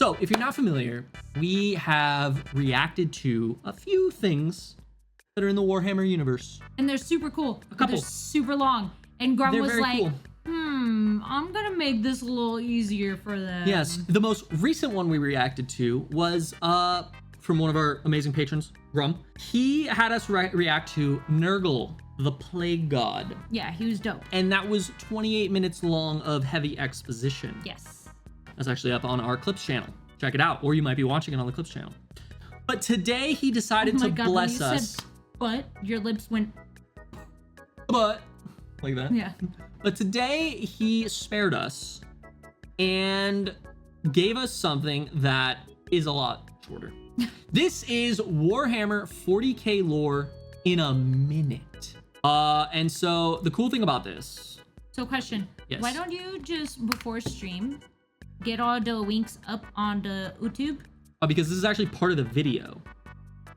So if you're not familiar, we have reacted to a few things that are in the Warhammer universe. And they're super cool. A couple. They're super long. And Grum They're was very like, cool. I'm gonna make this a little easier for them. Yes, the most recent one we reacted to was from one of our amazing patrons, Grum. He had us react to Nurgle, the Plague God. Yeah, he was dope. And that was 28 minutes long of heavy exposition. Yes. That's actually up on our Clips channel. Check it out, or you might be watching it on the Clips channel. But today he decided to bless us. But your lips went. But like that. Yeah. But today he spared us and gave us something that is a lot shorter. This is Warhammer 40k lore in a minute. And so the cool thing about this. So question. Yes. Why don't you just before stream get all the links up on the YouTube? Because this is actually part of the video.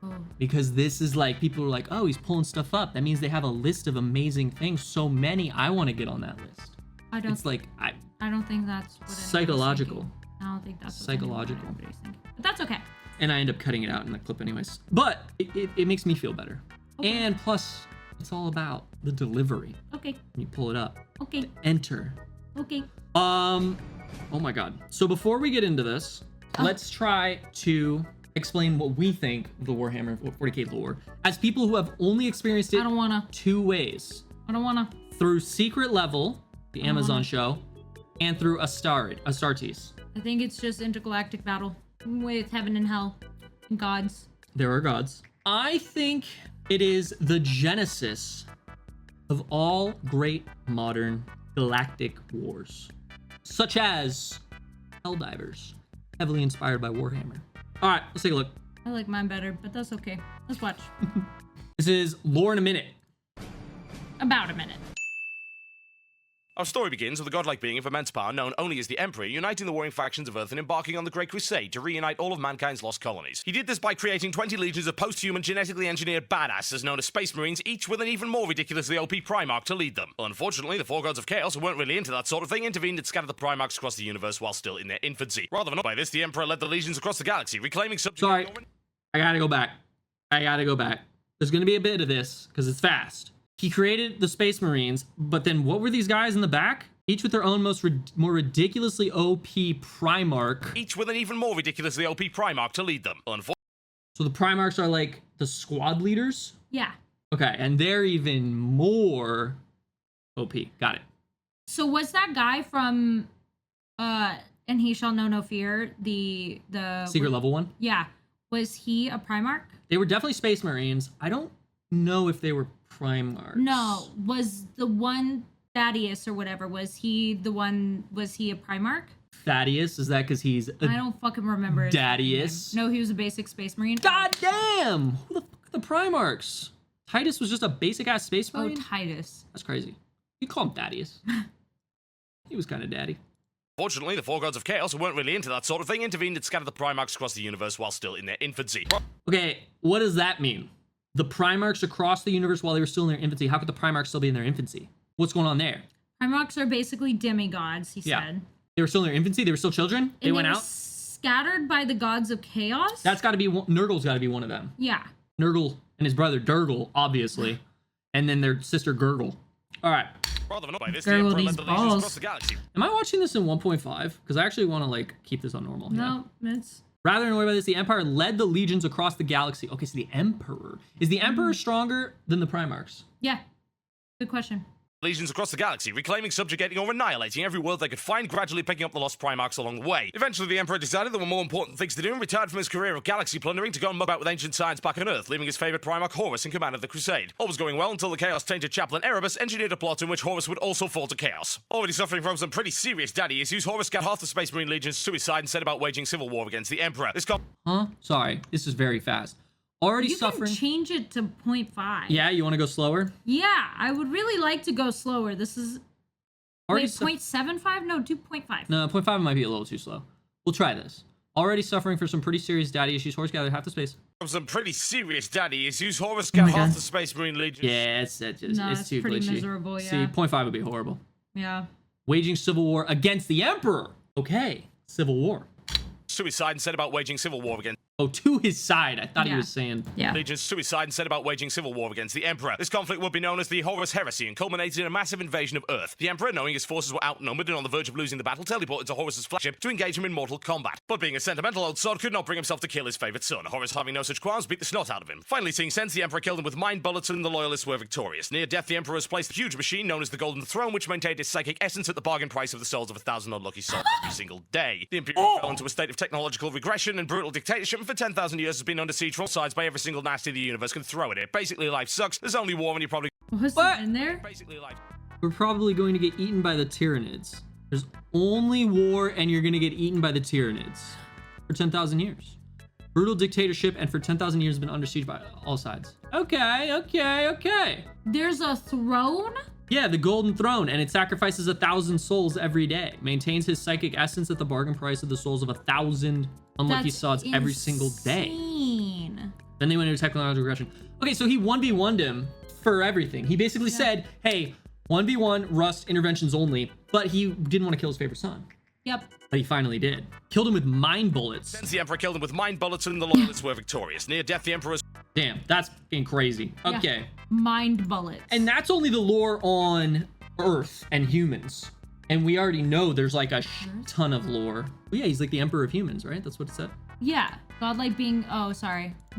Oh. Because this is like, people are like, oh, he's pulling stuff up. That means they have a list of amazing things. So many, I want to get on that list. It's like, I don't think that's what psychological. I don't think that's psychological. But that's okay. And I end up cutting it out in the clip anyways. But it makes me feel better. Okay. And plus, it's all about the delivery. Okay. When you pull it up. Okay. Enter. Okay. Oh my God. So before we get into this, let's try to explain what we think of the Warhammer 40k lore as people who have only experienced it I don't wanna. 2 ways. I don't wanna. Through Secret Level, the Amazon show, and through Astartes. I think it's just intergalactic battle with heaven and hell and gods. There are gods. I think it is the genesis of all great modern galactic wars, such as Helldivers, heavily inspired by Warhammer. All right, let's take a look. I like mine better, but that's okay. Let's watch. This is lore in a minute. About a minute. Our story begins with a godlike being of immense power known only as the Emperor, uniting the warring factions of Earth and embarking on the Great Crusade to reunite all of mankind's lost colonies. He did this by creating 20 legions of post-human genetically engineered badasses known as Space Marines, each with an even more ridiculously OP Primarch to lead them. Well, unfortunately, the 4 gods of chaos, who weren't really into that sort of thing, intervened and scattered the Primarchs across the universe while still in their infancy. Rather than by this, the Emperor led the legions across the galaxy, reclaiming Sorry, I gotta go back. There's gonna be a bit of this, because it's fast. He created the Space Marines, but then what were these guys in the back? Each with their own more ridiculously OP Primarch. Each with an even more ridiculously OP Primarch to lead them. So the Primarchs are like the squad leaders? Yeah. Okay, and they're even more OP. Got it. So was that guy from And He Shall Know No Fear, the Secret Level one? Yeah. Was he a Primarch? They were definitely Space Marines. I don't know if they were Primarchs. No. Was the one Thaddeus or whatever, was he a Primarch? Thaddeus, is that because he's I don't fucking remember his Thaddeus? name. No, he was a basic Space Marine. God damn! Who the fuck are the Primarchs? Titus was just a basic ass Space Marine? Oh, Titus. That's crazy. You call him Thaddeus. He was kind of daddy. Fortunately, the 4 gods of chaos, who weren't really into that sort of thing, intervened and scattered the Primarchs across the universe while still in their infancy. Okay, what does that mean? The Primarchs across the universe while they were still in their infancy. How could the Primarchs still be in their infancy? What's going on there? Primarchs are basically demigods, he said. They were still in their infancy? They were still children? They went out? Scattered by the gods of chaos? That's got to be, Nurgle's got to be one of them. Yeah. Nurgle and his brother Durgle, obviously. And then their sister Gurgle. All right. Rather than by this, the Emperor led the legions across the galaxy. Am I watching this in 1.5? Because I actually want to, like, keep this on normal. No, it's... Rather than worry about this, the Empire led the legions across the galaxy. Okay, so the Emperor. Is the Emperor stronger than the Primarchs? Yeah. Good question. Legions across the galaxy, reclaiming, subjugating, or annihilating every world they could find, gradually picking up the lost Primarchs along the way. Eventually, the Emperor decided there were more important things to do and retired from his career of galaxy plundering to go and mug about with ancient science back on Earth, leaving his favourite Primarch Horus in command of the Crusade. All was going well until the Chaos-tainted chaplain Erebus engineered a plot in which Horus would also fall to chaos. Already suffering from some pretty serious daddy issues, Horus got half the Space Marine legions suicide and set about waging civil war against the Emperor. Huh? Sorry, this is very fast. Already suffering. You can change it to 0.5. Yeah, you want to go slower? Yeah, I would really like to go slower. This is... Already 0.75? No, 2.5. No, 0.5 might be a little too slow. We'll try this. Already suffering from some pretty serious daddy issues. Horus gathered half the space. From some pretty serious daddy issues, Horus got half the Space Marine legions. Yeah, it's too pretty glitchy. miserable, yeah. See, 0.5 would be horrible. Yeah. Waging civil war against the Emperor. Okay, civil war. suicide and set about waging civil war against Oh, to his side. I thought he Yeah. was saying. Yeah. legions suicide and set about waging civil war against the Emperor. This conflict would be known as the Horus Heresy and culminated in a massive invasion of Earth. The Emperor, knowing his forces were outnumbered and on the verge of losing the battle, teleported to Horus's flagship to engage him in mortal combat. But being a sentimental old sod, could not bring himself to kill his favorite son. Horus, having no such qualms, beat the snot out of him. Finally, seeing sense, the Emperor killed him with mind bullets and the Loyalists were victorious. Near death, the Emperor has placed a huge machine known as the Golden Throne, which maintained its psychic essence at the bargain price of the souls of 1,000 unlucky souls every single day. The Imperium fell into a state of technological regression and brutal dictatorship, and for 10,000 years has been under siege from all sides by every single nasty the universe can throw at it. Basically, life sucks. There's only war, and you probably Was What? it in there? basically life. We're probably going to get eaten by the Tyranids. There's only war, and you're going to get eaten by the Tyranids for 10,000 years. Brutal dictatorship, and for 10,000 years been under siege by all sides. Okay. There's a throne? Yeah, the Golden Throne, and it sacrifices 1,000 souls every day. Maintains his psychic essence at the bargain price of the souls of 1,000 unlucky That's sods every single day. insane. Then they went into technological regression. Okay, so he 1v1'd him for everything. He basically said, hey, 1v1, Rust, interventions only, but he didn't want to kill his favorite son. Yep. But he finally did. Killed him with mind bullets. Since the Emperor killed him with mind bullets and the Loyalists were victorious. Near death, the Emperor's Damn, that's fucking crazy. Yeah. Okay. Mind bullets. And that's only the lore on Earth and humans. And we already know there's like a ton of lore. Well, yeah, he's like the Emperor of humans, right? That's what it said. yeah. Godlike being,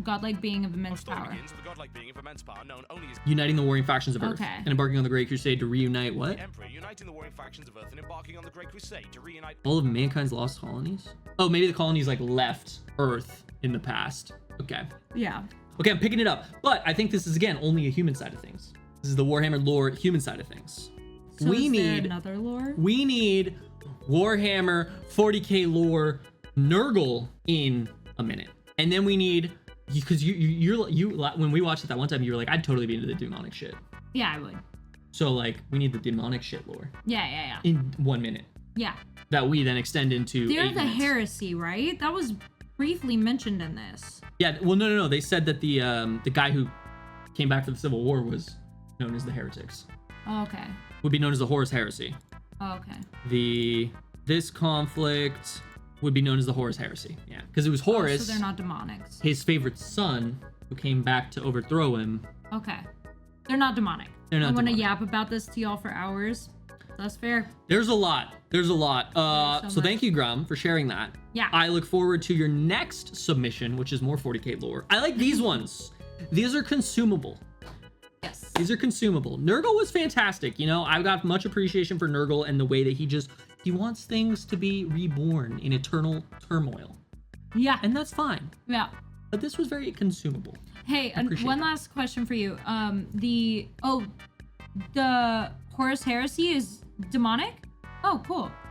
godlike being of immense story power. begins with the godlike being of immense power known only as Uniting the warring factions of Earth. Okay. And embarking on the Great Crusade to reunite what? the Emperor, uniting the warring factions of Earth and embarking on the Great Crusade to reunite All of mankind's lost colonies? Oh, maybe the colonies like left Earth in the past. Okay. Yeah. Okay, I'm picking it up. But I think this is, again, only a human side of things. This is the Warhammer lore human side of things. So we is there need another lore? we need Warhammer 40k lore Nurgle in a minute. And then we need, because you when we watched it that one time, you were like, I'd totally be into the demonic shit. Yeah, I would. So like, we need the demonic shit lore Yeah. in 1 minute Yeah. that we then extend into They're 8 the minutes. heresy, right? That was briefly mentioned in this. Yeah, well, no. They said that the guy who came back for the Civil War was known as the heretics. Oh, okay. Would be known as the Horus Heresy. Oh, okay. This conflict would be known as the Horus Heresy. Yeah, because it was Horus, Oh, so they're not demonics. his favorite son, who came back to overthrow him. Okay. They're not demonic. They're not I want to demonic. yap about this to y'all for hours. That's fair. There's a lot. There's So much. thank you, Grum, for sharing that. Yeah. I look forward to your next submission, which is more 40k lore. I like these ones. These are consumable. Yes. These are consumable. Nurgle was fantastic. You know, I've got much appreciation for Nurgle and the way that he wants things to be reborn in eternal turmoil. Yeah. And that's fine. Yeah. But this was very consumable. Hey, Appreciate one that. last question for you. The Horus Heresy is demonic? Oh, cool.